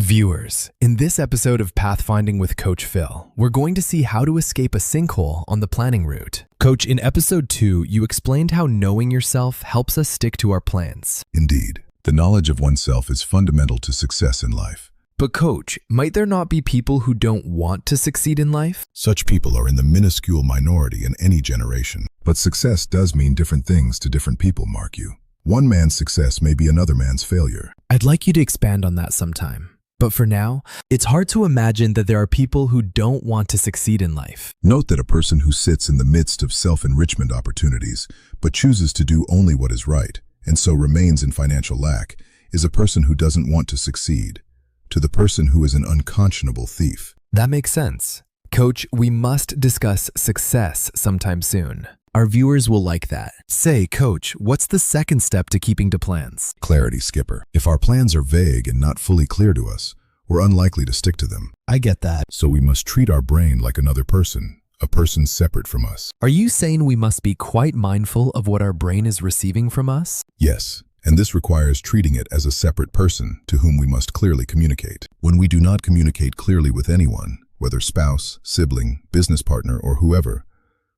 Viewers, in this episode of Pathfinding with Coach Phil, we're going to see how to escape a sinkhole on the planning route. Coach, in episode 2, you explained how knowing yourself helps us stick to our plans. Indeed, the knowledge of oneself is fundamental to success in life. But Coach, might there not be people who don't want to succeed in life? Such people are in the minuscule minority in any generation. But success does mean different things to different people, mark you. One man's success may be another man's failure. I'd like you to expand on that sometime. But for now, it's hard to imagine that there are people who don't want to succeed in life. Note that a person who sits in the midst of self-enrichment opportunities, but chooses to do only what is right, and so remains in financial lack, is a person who doesn't want to succeed. To the person who is an unconscionable thief. That makes sense. Coach, we must discuss success sometime soon. Our viewers will like that. Say, Coach, what's the second step to keeping to plans? Clarity, Skipper. If our plans are vague and not fully clear to us, we're unlikely to stick to them. I get that. So we must treat our brain like another person, a person separate from us. Are you saying we must be quite mindful of what our brain is receiving from us? Yes, and this requires treating it as a separate person to whom we must clearly communicate. When we do not communicate clearly with anyone, whether spouse, sibling, business partner, or whoever,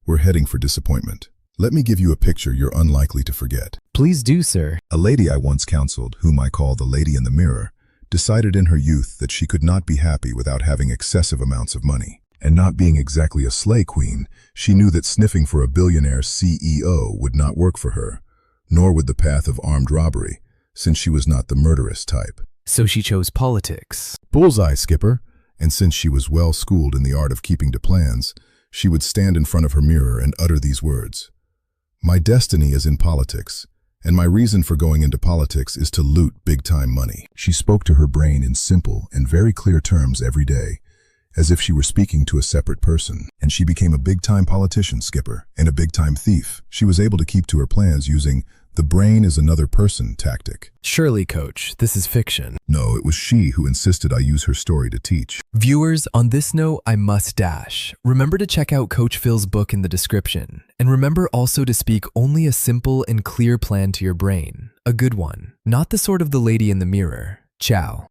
we're heading for disappointment. Let me give you a picture you're unlikely to forget. Please do, sir. A lady I once counseled, whom I call the lady in the mirror, decided in her youth that she could not be happy without having excessive amounts of money. And not being exactly a slay queen, she knew that sniffing for a billionaire CEO would not work for her, nor would the path of armed robbery, since she was not the murderous type. So she chose politics. Bullseye, Skipper. And since she was well schooled in the art of keeping to plans, she would stand in front of her mirror and utter these words. My destiny is in politics, and my reason for going into politics is to loot big-time money. She spoke to her brain in simple and very clear terms every day, as if she were speaking to a separate person. And she became a big-time politician, Skipper, and a big-time thief. She was able to keep to her plans using the brain is another person tactic. Surely, Coach, this is fiction. No, it was she who insisted I use her story to teach. Viewers, on this note, I must dash. Remember to check out Coach Phil's book in the description. And remember also to speak only a simple and clear plan to your brain. A good one, not the sort of the lady in the mirror. Ciao.